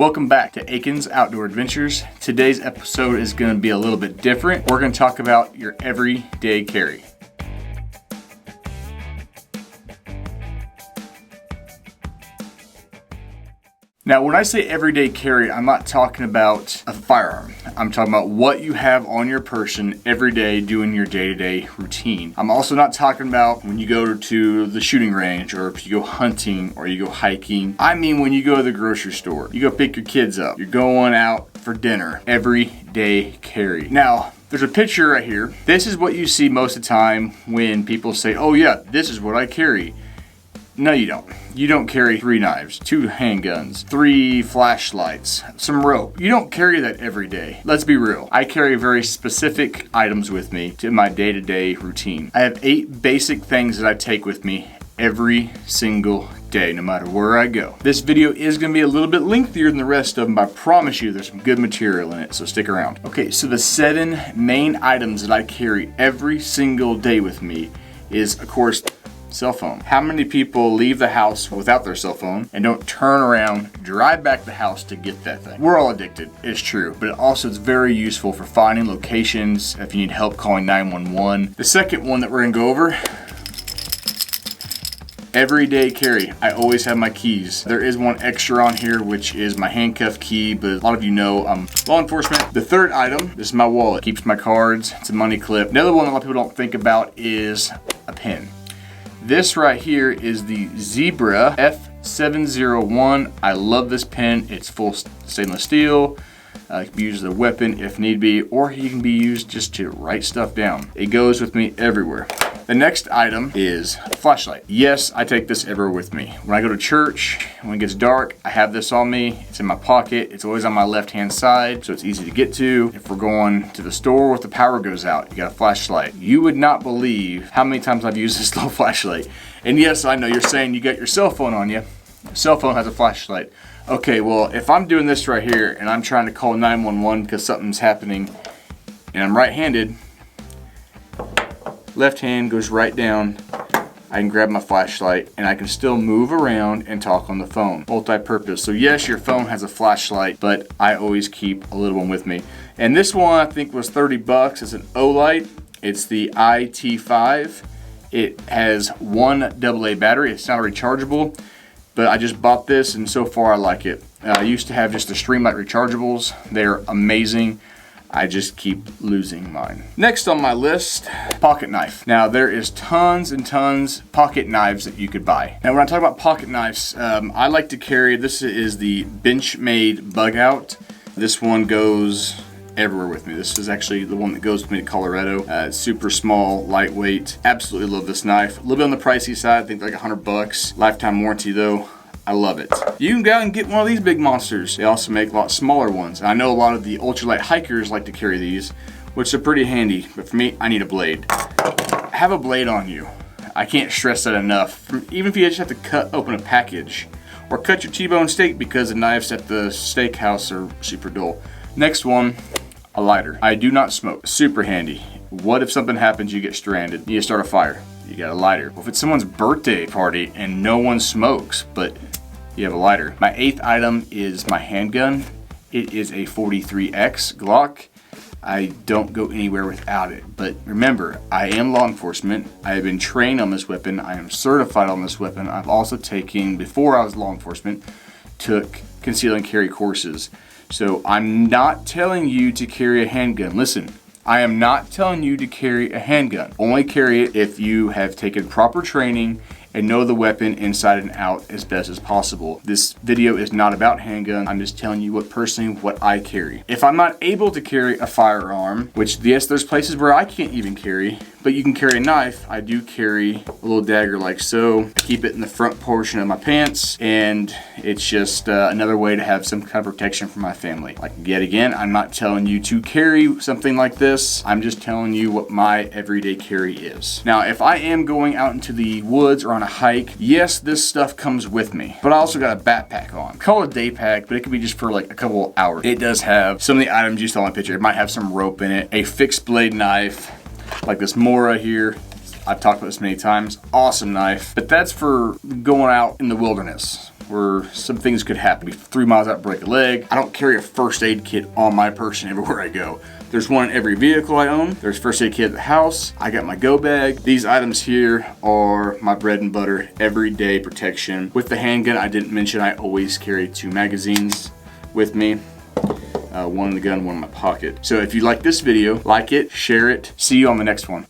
Welcome back to Aiken's Outdoor Adventures. Today's episode is going to be a little bit different. We're going to talk about your everyday carry. Now, when I say everyday carry, I'm not talking about a firearm. I'm talking about what you have on your person every day doing your day-to-day routine. I'm also not talking about when you go to the shooting range or if you go hunting or you go hiking. I mean when you go to the grocery store, you go pick your kids up, you're going out for dinner. Everyday carry. Now, there's a picture right here. This is what you see most of the time when people say, oh yeah, this is what I carry. No, you don't. You don't carry 3 knives, 2 handguns, 3 flashlights, some rope. You don't carry that every day. Let's be real. I carry very specific items with me to my day-to-day routine. I have 8 basic things that I take with me every single day, no matter where I go. This video is going to be a little bit lengthier than the rest of them, but I promise you there's some good material in it, so stick around. Okay, so the 7 main items that I carry every single day with me is, of course, cell phone. How many people leave the house without their cell phone and don't turn around, drive back to the house to get that thing? We're all addicted, it's true, but it also is very useful for finding locations if you need help calling 911. The second one that we're gonna go over, everyday carry. I always have my keys. There is one extra on here, which is my handcuff key, but a lot of you know I'm law enforcement. The third item, this is my wallet. Keeps my cards, it's a money clip. Another one that a lot of people don't think about is a pen. This right here is the Zebra F701. I love this pen. It's full stainless steel. It can be used as a weapon if need be, or it can be used just to write stuff down. It goes with me everywhere. The next item is a flashlight. Yes, I take this everywhere with me. When I go to church, when it gets dark, I have this on me. It's in my pocket. It's always on my left-hand side, so it's easy to get to. If we're going to the store, if the power goes out, you got a flashlight. You would not believe how many times I've used this little flashlight. And yes, I know you're saying you got your cell phone on you. Your cell phone has a flashlight. Okay, well, if I'm doing this right here and I'm trying to call 911 because something's happening and I'm right-handed, left hand goes right down, I can grab my flashlight and I can still move around and talk on the phone. Multi-purpose. So yes, your phone has a flashlight, but I always keep a little one with me. And this one I think was 30 bucks. It's an O-Light. It's the IT5. It has 1 AA battery. It's not rechargeable, but I just bought this and so far I like it. I used to have just the Streamlight rechargeables. They're amazing. I just keep losing mine. Next on my list, pocket knife. Now there is tons and tons pocket knives that you could buy. Now when I talk about pocket knives, I like to carry, this is the Benchmade Bug Out. This one goes everywhere with me. This is actually the one that goes with me to Colorado. It's super small, lightweight. Absolutely love this knife. A little bit on the pricey side, I think like 100 bucks. Lifetime warranty though. I love it. You can go out and get one of these big monsters. They also make a lot smaller ones. I know a lot of the ultralight hikers like to carry these, which are pretty handy, but for me, I need a blade. Have a blade on you. I can't stress that enough. Even if you just have to cut open a package or cut your T-bone steak because the knives at the steakhouse are super dull. Next one, a lighter. I do not smoke. Super handy. What if something happens, you get stranded? You need to start a fire. You got a lighter. Well, if it's someone's birthday party and no one smokes, but you have a lighter. My 8th item is my handgun. It is a 43X Glock. I don't go anywhere without it. But remember, I am law enforcement. I have been trained on this weapon. I am certified on this weapon. I've also taken, before I was law enforcement, took conceal and carry courses. So I'm not telling you to carry a handgun. Listen, I am not telling you to carry a handgun. Only carry it if you have taken proper training and know the weapon inside and out as best as possible. This video is not about handgun. I'm just telling you what I carry. If I'm not able to carry a firearm, which yes, there's places where I can't even carry, but you can carry a knife, I do carry a little dagger like so. I keep it in the front portion of my pants, and it's just another way to have some kind of protection for my family. Like yet again, I'm not telling you to carry something like this. I'm just telling you what my everyday carry is. Now, if I am going out into the woods or on a hike, yes, this stuff comes with me, but I also got a backpack on. Call it a day pack, but it could be just for like a couple hours. It does have some of the items you saw in my picture. It might have some rope in it, a fixed blade knife, like this Mora here. I've talked about this many times. Awesome knife, but that's for going out in the wilderness. where some things could happen. Be 3 miles out, break a leg. I don't carry a first aid kit on my person everywhere I go. There's one in every vehicle I own. There's first aid kit at the house. I got my go bag. These items here are my bread and butter, everyday protection. With the handgun, I didn't mention I always carry 2 magazines with me. One in the gun, one in my pocket. So if you like this video, like it, share it. See you on the next one.